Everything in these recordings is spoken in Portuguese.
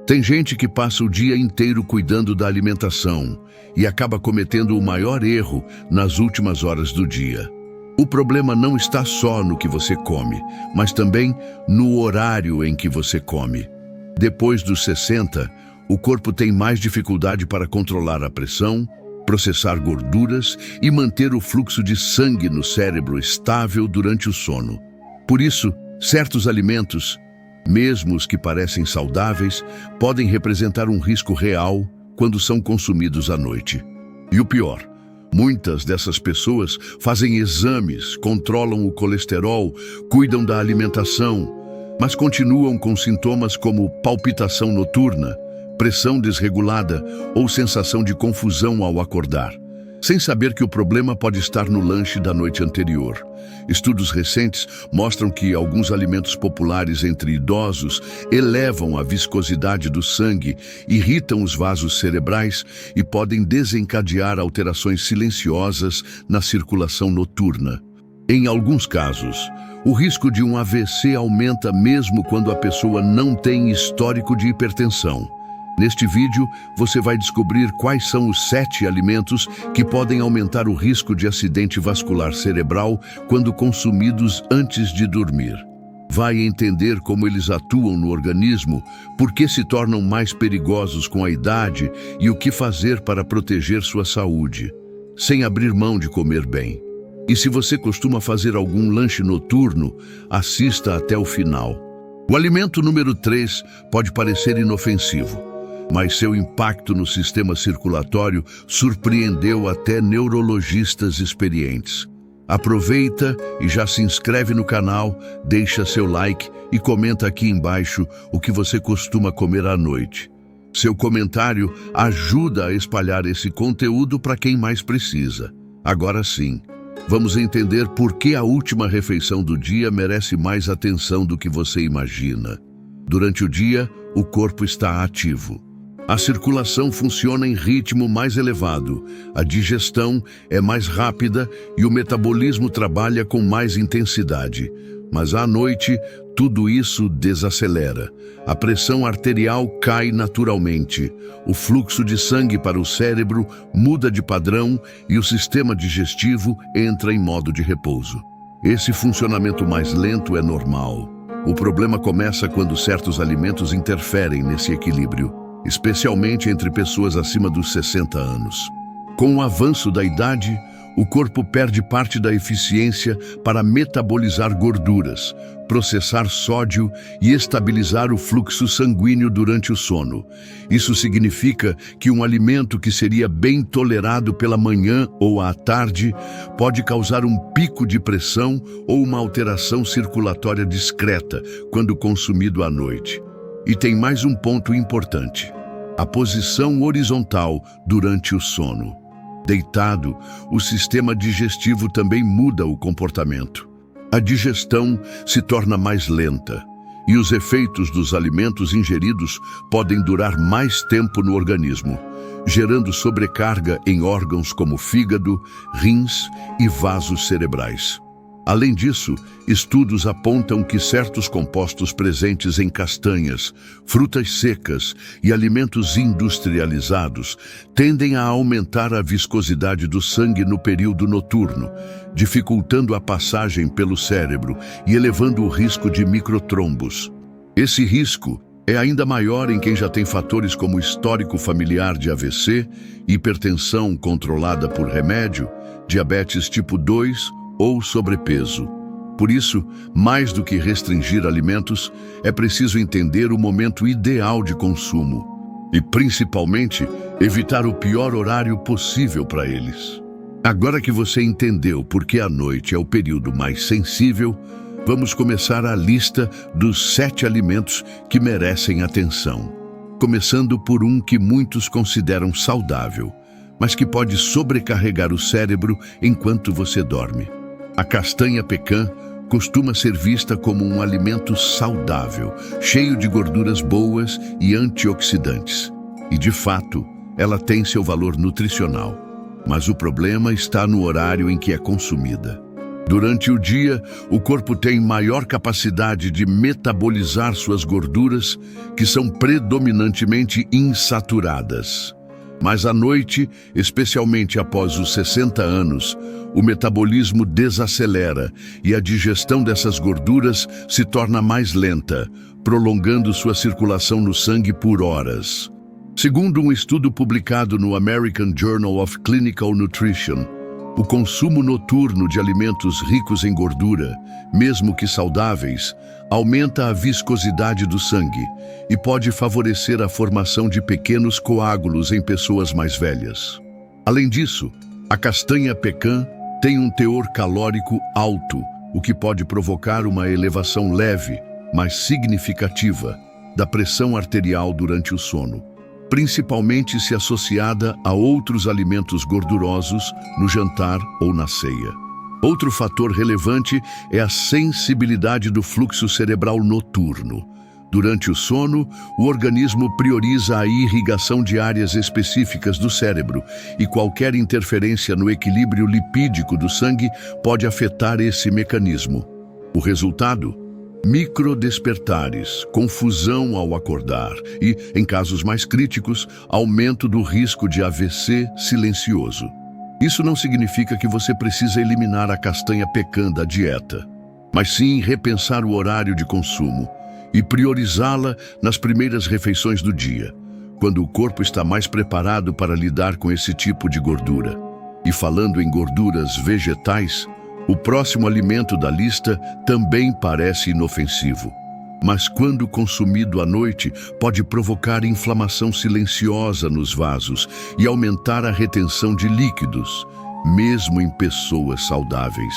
Tem gente que passa o dia inteiro cuidando da alimentação e acaba cometendo o maior erro nas últimas horas do dia. O problema não está só no que você come, mas também no horário em que você come. Depois dos 60, o corpo tem mais dificuldade para controlar a pressão, processar gorduras e manter o fluxo de sangue no cérebro estável durante o sono. Por isso, certos alimentos, mesmo os que parecem saudáveis, podem representar um risco real quando são consumidos à noite. E o pior, muitas dessas pessoas fazem exames, controlam o colesterol, cuidam da alimentação, mas continuam com sintomas como palpitação noturna, pressão desregulada ou sensação de confusão ao acordar, sem saber que o problema pode estar no lanche da noite anterior. Estudos recentes mostram que alguns alimentos populares entre idosos elevam a viscosidade do sangue, irritam os vasos cerebrais e podem desencadear alterações silenciosas na circulação noturna. Em alguns casos, o risco de um AVC aumenta mesmo quando a pessoa não tem histórico de hipertensão. Neste vídeo, você vai descobrir quais são os 7 alimentos que podem aumentar o risco de acidente vascular cerebral quando consumidos antes de dormir. Vai entender como eles atuam no organismo, por que se tornam mais perigosos com a idade e o que fazer para proteger sua saúde, sem abrir mão de comer bem. E se você costuma fazer algum lanche noturno, assista até o final. O alimento número 3 pode parecer inofensivo, mas seu impacto no sistema circulatório surpreendeu até neurologistas experientes. Aproveita e já se inscreve no canal, deixa seu like e comenta aqui embaixo o que você costuma comer à noite. Seu comentário ajuda a espalhar esse conteúdo para quem mais precisa. Agora sim, vamos entender por que a última refeição do dia merece mais atenção do que você imagina. Durante o dia, o corpo está ativo. A circulação funciona em ritmo mais elevado, a digestão é mais rápida e o metabolismo trabalha com mais intensidade. Mas à noite, tudo isso desacelera. A pressão arterial cai naturalmente, o fluxo de sangue para o cérebro muda de padrão e o sistema digestivo entra em modo de repouso. Esse funcionamento mais lento é normal. O problema começa quando certos alimentos interferem nesse equilíbrio, especialmente entre pessoas acima dos 60 anos. Com o avanço da idade, o corpo perde parte da eficiência para metabolizar gorduras, processar sódio e estabilizar o fluxo sanguíneo durante o sono. Isso significa que um alimento que seria bem tolerado pela manhã ou à tarde pode causar um pico de pressão ou uma alteração circulatória discreta quando consumido à noite. E tem mais um ponto importante: a posição horizontal durante o sono. Deitado, o sistema digestivo também muda o comportamento. A digestão se torna mais lenta e os efeitos dos alimentos ingeridos podem durar mais tempo no organismo, gerando sobrecarga em órgãos como fígado, rins e vasos cerebrais. Além disso, estudos apontam que certos compostos presentes em castanhas, frutas secas e alimentos industrializados tendem a aumentar a viscosidade do sangue no período noturno, dificultando a passagem pelo cérebro e elevando o risco de microtrombos. Esse risco é ainda maior em quem já tem fatores como histórico familiar de AVC, hipertensão controlada por remédio, diabetes tipo 2 ou sobrepeso. Por isso, mais do que restringir alimentos, é preciso entender o momento ideal de consumo e, principalmente, evitar o pior horário possível para eles. Agora que você entendeu por que a noite é o período mais sensível, vamos começar a lista dos 7 alimentos que merecem atenção. Começando por um que muitos consideram saudável, mas que pode sobrecarregar o cérebro enquanto você dorme. A castanha pecan costuma ser vista como um alimento saudável, cheio de gorduras boas e antioxidantes. E, de fato, ela tem seu valor nutricional. Mas o problema está no horário em que é consumida. Durante o dia, o corpo tem maior capacidade de metabolizar suas gorduras, que são predominantemente insaturadas. Mas à noite, especialmente após os 60 anos, o metabolismo desacelera e a digestão dessas gorduras se torna mais lenta, prolongando sua circulação no sangue por horas. Segundo um estudo publicado no American Journal of Clinical Nutrition, o consumo noturno de alimentos ricos em gordura, mesmo que saudáveis, aumenta a viscosidade do sangue e pode favorecer a formação de pequenos coágulos em pessoas mais velhas. Além disso, a castanha pecan tem um teor calórico alto, o que pode provocar uma elevação leve, mas significativa, da pressão arterial durante o sono, principalmente se associada a outros alimentos gordurosos no jantar ou na ceia. Outro fator relevante é a sensibilidade do fluxo cerebral noturno. Durante o sono, o organismo prioriza a irrigação de áreas específicas do cérebro e qualquer interferência no equilíbrio lipídico do sangue pode afetar esse mecanismo. O resultado? Microdespertares, confusão ao acordar e, em casos mais críticos, aumento do risco de AVC silencioso. Isso não significa que você precisa eliminar a castanha pecan da dieta, mas sim repensar o horário de consumo e priorizá-la nas primeiras refeições do dia, quando o corpo está mais preparado para lidar com esse tipo de gordura. E falando em gorduras vegetais, o próximo alimento da lista também parece inofensivo, mas quando consumido à noite pode provocar inflamação silenciosa nos vasos e aumentar a retenção de líquidos, mesmo em pessoas saudáveis.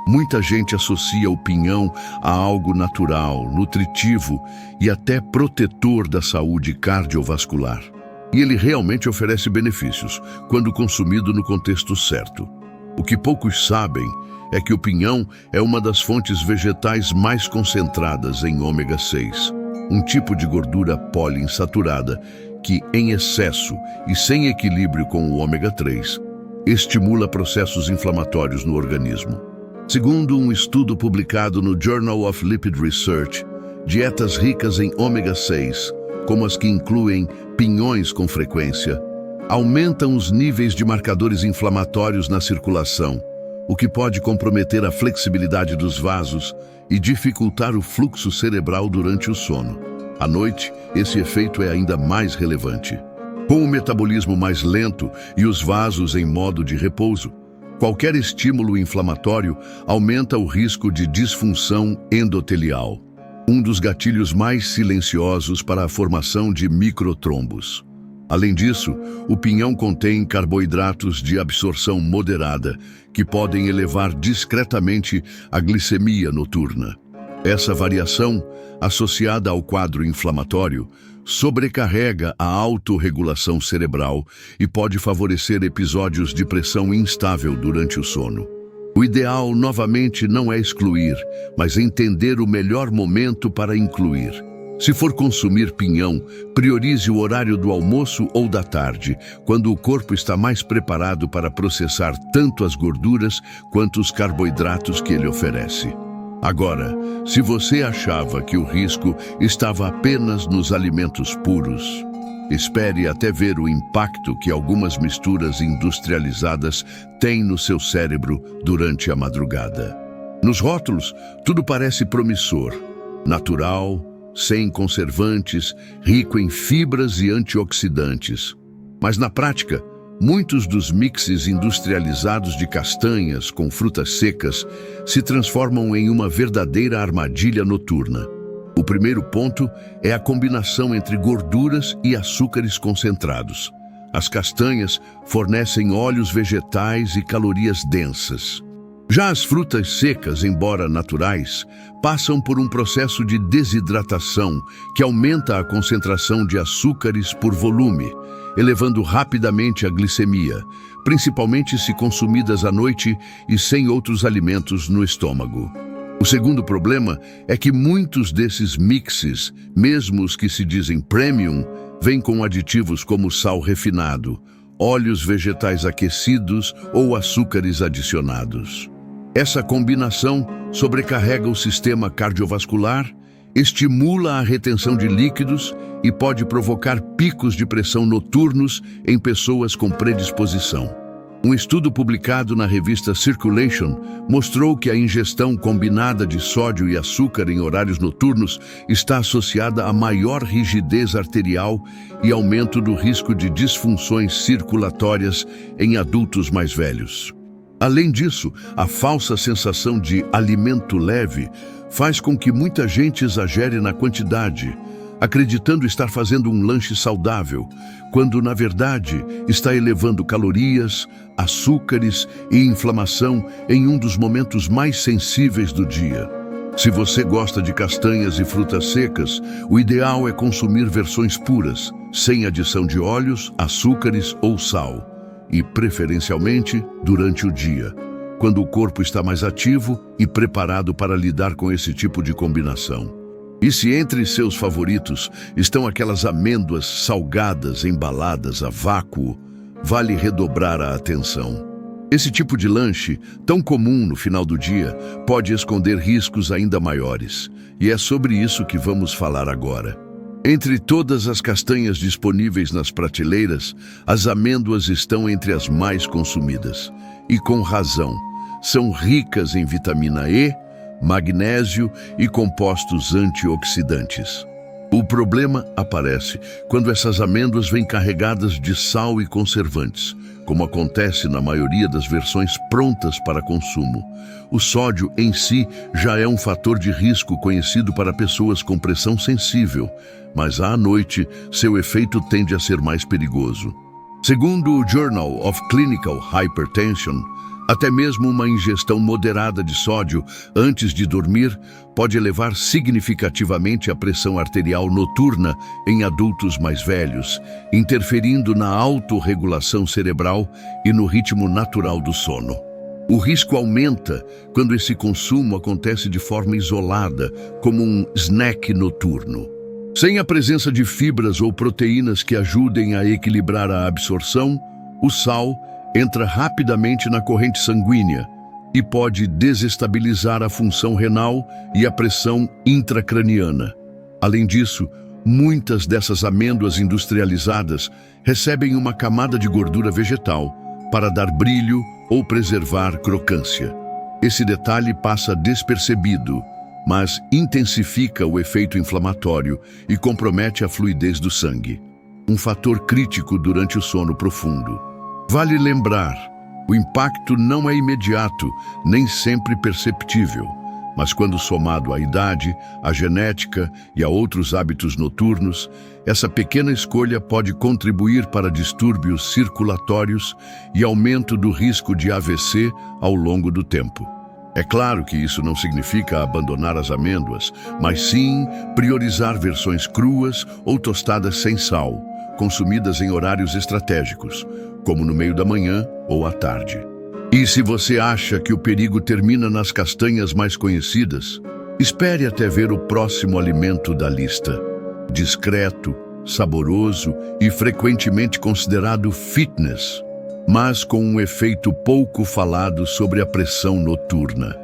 Muita gente associa o pinhão a algo natural, nutritivo e até protetor da saúde cardiovascular. E ele realmente oferece benefícios quando consumido no contexto certo. O que poucos sabem é que o pinhão é uma das fontes vegetais mais concentradas em ômega 6, um tipo de gordura poliinsaturada que, em excesso e sem equilíbrio com o ômega 3, estimula processos inflamatórios no organismo. Segundo um estudo publicado no Journal of Lipid Research, dietas ricas em ômega 6, como as que incluem pinhões com frequência, aumentam os níveis de marcadores inflamatórios na circulação, o que pode comprometer a flexibilidade dos vasos e dificultar o fluxo cerebral durante o sono. À noite, esse efeito é ainda mais relevante. Com o metabolismo mais lento e os vasos em modo de repouso, qualquer estímulo inflamatório aumenta o risco de disfunção endotelial, um dos gatilhos mais silenciosos para a formação de microtrombos. Além disso, o pinhão contém carboidratos de absorção moderada, que podem elevar discretamente a glicemia noturna. Essa variação, associada ao quadro inflamatório, sobrecarrega a autorregulação cerebral e pode favorecer episódios de pressão instável durante o sono. O ideal, novamente, não é excluir, mas entender o melhor momento para incluir. Se for consumir pinhão, priorize o horário do almoço ou da tarde, quando o corpo está mais preparado para processar tanto as gorduras quanto os carboidratos que ele oferece. Agora, se você achava que o risco estava apenas nos alimentos puros, espere até ver o impacto que algumas misturas industrializadas têm no seu cérebro durante a madrugada. Nos rótulos, tudo parece promissor, natural, sem conservantes, rico em fibras e antioxidantes. Mas na prática, muitos dos mixes industrializados de castanhas com frutas secas se transformam em uma verdadeira armadilha noturna. O primeiro ponto é a combinação entre gorduras e açúcares concentrados. As castanhas fornecem óleos vegetais e calorias densas. Já as frutas secas, embora naturais, passam por um processo de desidratação que aumenta a concentração de açúcares por volume, elevando rapidamente a glicemia, principalmente se consumidas à noite e sem outros alimentos no estômago. O segundo problema é que muitos desses mixes, mesmo os que se dizem premium, vêm com aditivos como sal refinado, óleos vegetais aquecidos ou açúcares adicionados. Essa combinação sobrecarrega o sistema cardiovascular, estimula a retenção de líquidos e pode provocar picos de pressão noturnos em pessoas com predisposição. Um estudo publicado na revista Circulation mostrou que a ingestão combinada de sódio e açúcar em horários noturnos está associada a maior rigidez arterial e aumento do risco de disfunções circulatórias em adultos mais velhos. Além disso, a falsa sensação de alimento leve faz com que muita gente exagere na quantidade, acreditando estar fazendo um lanche saudável, quando, na verdade, está elevando calorias, açúcares e inflamação em um dos momentos mais sensíveis do dia. Se você gosta de castanhas e frutas secas, o ideal é consumir versões puras, sem adição de óleos, açúcares ou sal, e, preferencialmente, durante o dia, quando o corpo está mais ativo e preparado para lidar com esse tipo de combinação. E se entre seus favoritos estão aquelas amêndoas salgadas embaladas a vácuo, vale redobrar a atenção. Esse tipo de lanche, tão comum no final do dia, pode esconder riscos ainda maiores. E é sobre isso que vamos falar agora. Entre todas as castanhas disponíveis nas prateleiras, as amêndoas estão entre as mais consumidas. E com razão. São ricas em vitamina E, magnésio e compostos antioxidantes. O problema aparece quando essas amêndoas vêm carregadas de sal e conservantes, como acontece na maioria das versões prontas para consumo. O sódio em si já é um fator de risco conhecido para pessoas com pressão sensível, mas à noite seu efeito tende a ser mais perigoso. Segundo o Journal of Clinical Hypertension, até mesmo uma ingestão moderada de sódio antes de dormir pode elevar significativamente a pressão arterial noturna em adultos mais velhos, interferindo na autorregulação cerebral e no ritmo natural do sono. O risco aumenta quando esse consumo acontece de forma isolada, como um snack noturno. Sem a presença de fibras ou proteínas que ajudem a equilibrar a absorção, o sal entra rapidamente na corrente sanguínea e pode desestabilizar a função renal e a pressão intracraniana. Além disso, muitas dessas amêndoas industrializadas recebem uma camada de gordura vegetal para dar brilho ou preservar crocância. Esse detalhe passa despercebido, mas intensifica o efeito inflamatório e compromete a fluidez do sangue, um fator crítico durante o sono profundo. Vale lembrar, o impacto não é imediato, nem sempre perceptível, mas quando somado à idade, à genética e a outros hábitos noturnos, essa pequena escolha pode contribuir para distúrbios circulatórios e aumento do risco de AVC ao longo do tempo. É claro que isso não significa abandonar as amêndoas, mas sim priorizar versões cruas ou tostadas sem sal, consumidas em horários estratégicos, como no meio da manhã ou à tarde. E se você acha que o perigo termina nas castanhas mais conhecidas, espere até ver o próximo alimento da lista. Discreto, saboroso e frequentemente considerado fitness, mas com um efeito pouco falado sobre a pressão noturna.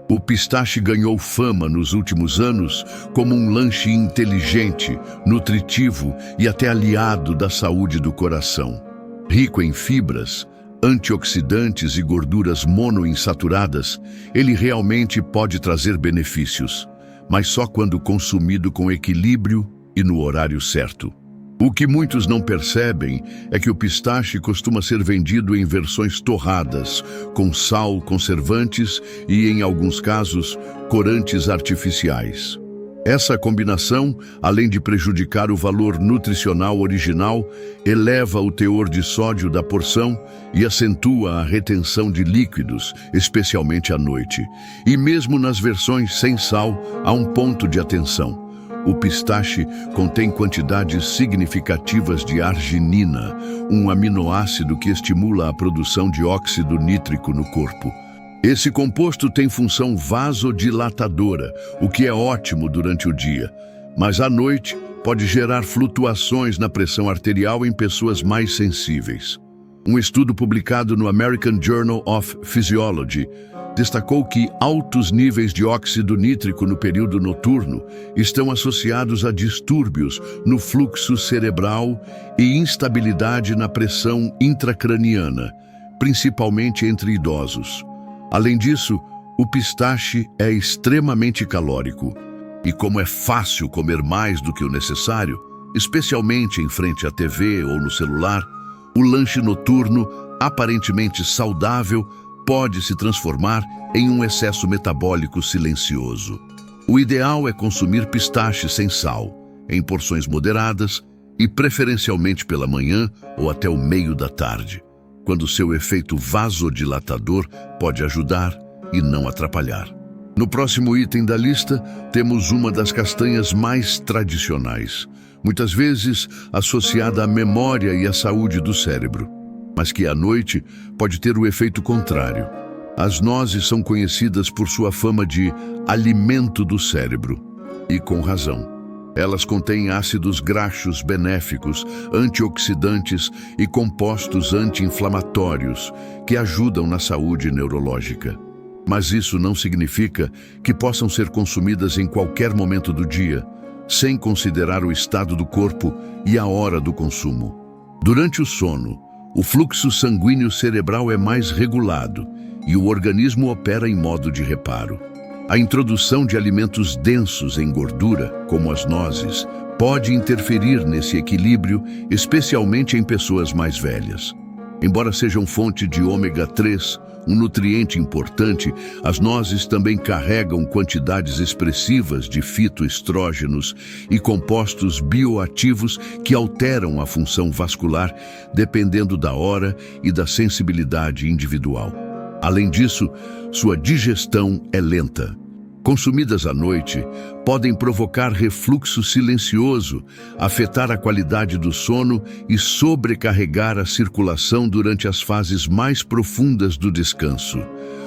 O pistache ganhou fama nos últimos anos como um lanche inteligente, nutritivo e até aliado da saúde do coração. Rico em fibras, antioxidantes e gorduras monoinsaturadas, ele realmente pode trazer benefícios, mas só quando consumido com equilíbrio e no horário certo. O que muitos não percebem é que o pistache costuma ser vendido em versões torradas, com sal, conservantes e, em alguns casos, corantes artificiais. Essa combinação, além de prejudicar o valor nutricional original, eleva o teor de sódio da porção e acentua a retenção de líquidos, especialmente à noite. E mesmo nas versões sem sal, há um ponto de atenção. O pistache contém quantidades significativas de arginina, um aminoácido que estimula a produção de óxido nítrico no corpo. Esse composto tem função vasodilatadora, o que é ótimo durante o dia, mas à noite pode gerar flutuações na pressão arterial em pessoas mais sensíveis. Um estudo publicado no American Journal of Physiology destacou que altos níveis de óxido nítrico no período noturno estão associados a distúrbios no fluxo cerebral e instabilidade na pressão intracraniana, principalmente entre idosos. Além disso, o pistache é extremamente calórico, e como é fácil comer mais do que o necessário, especialmente em frente à TV ou no celular, o lanche noturno, aparentemente saudável, pode se transformar em um excesso metabólico silencioso. O ideal é consumir pistache sem sal, em porções moderadas e preferencialmente pela manhã ou até o meio da tarde, quando seu efeito vasodilatador pode ajudar e não atrapalhar. No próximo item da lista, temos uma das castanhas mais tradicionais, muitas vezes associada à memória e à saúde do cérebro, mas que à noite pode ter o efeito contrário. As nozes são conhecidas por sua fama de alimento do cérebro, e com razão. Elas contêm ácidos graxos benéficos, antioxidantes e compostos anti-inflamatórios que ajudam na saúde neurológica. Mas isso não significa que possam ser consumidas em qualquer momento do dia, sem considerar o estado do corpo e a hora do consumo. Durante o sono, o fluxo sanguíneo cerebral é mais regulado e o organismo opera em modo de reparo. A introdução de alimentos densos em gordura, como as nozes, pode interferir nesse equilíbrio, especialmente em pessoas mais velhas. Embora sejam fonte de ômega 3, um nutriente importante, as nozes também carregam quantidades expressivas de fitoestrógenos e compostos bioativos que alteram a função vascular, dependendo da hora e da sensibilidade individual. Além disso, sua digestão é lenta. Consumidas à noite, podem provocar refluxo silencioso, afetar a qualidade do sono e sobrecarregar a circulação durante as fases mais profundas do descanso.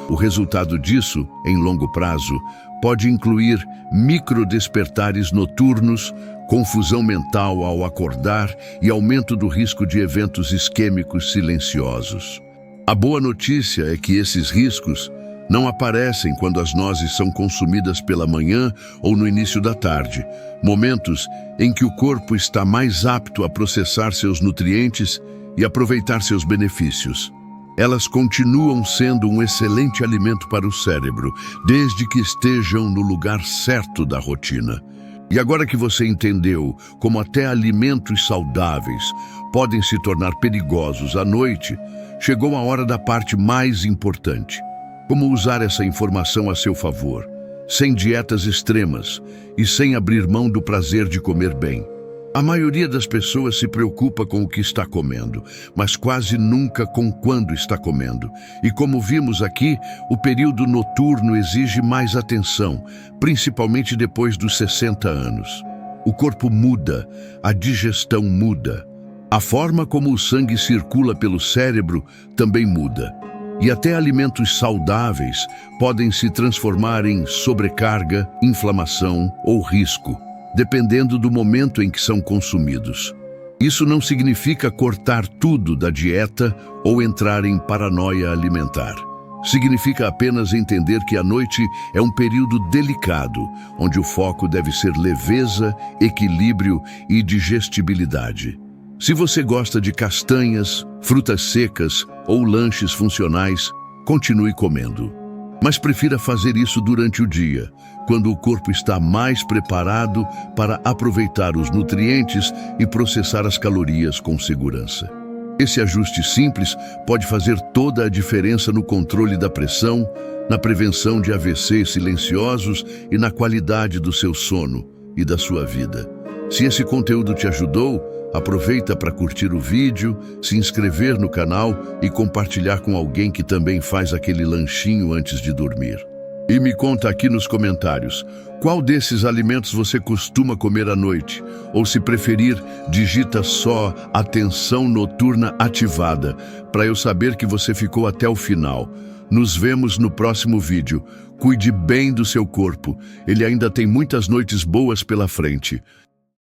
O resultado disso, em longo prazo, pode incluir microdespertares noturnos, confusão mental ao acordar e aumento do risco de eventos isquêmicos silenciosos. A boa notícia é que esses riscos não aparecem quando as nozes são consumidas pela manhã ou no início da tarde, momentos em que o corpo está mais apto a processar seus nutrientes e aproveitar seus benefícios. Elas continuam sendo um excelente alimento para o cérebro, desde que estejam no lugar certo da rotina. E agora que você entendeu como até alimentos saudáveis podem se tornar perigosos à noite, chegou a hora da parte mais importante. Como usar essa informação a seu favor, sem dietas extremas e sem abrir mão do prazer de comer bem. A maioria das pessoas se preocupa com o que está comendo, mas quase nunca com quando está comendo. E como vimos aqui, o período noturno exige mais atenção, principalmente depois dos 60 anos. O corpo muda, a digestão muda. A forma como o sangue circula pelo cérebro também muda. E até alimentos saudáveis podem se transformar em sobrecarga, inflamação ou risco, dependendo do momento em que são consumidos. Isso não significa cortar tudo da dieta ou entrar em paranoia alimentar. Significa apenas entender que a noite é um período delicado, onde o foco deve ser leveza, equilíbrio e digestibilidade. Se você gosta de castanhas, frutas secas ou lanches funcionais, continue comendo. Mas prefira fazer isso durante o dia, quando o corpo está mais preparado para aproveitar os nutrientes e processar as calorias com segurança. Esse ajuste simples pode fazer toda a diferença no controle da pressão, na prevenção de AVCs silenciosos e na qualidade do seu sono e da sua vida. Se esse conteúdo te ajudou, aproveita para curtir o vídeo, se inscrever no canal e compartilhar com alguém que também faz aquele lanchinho antes de dormir. E me conta aqui nos comentários, qual desses alimentos você costuma comer à noite? Ou se preferir, digita só atenção noturna ativada, para eu saber que você ficou até o final. Nos vemos no próximo vídeo. Cuide bem do seu corpo, ele ainda tem muitas noites boas pela frente.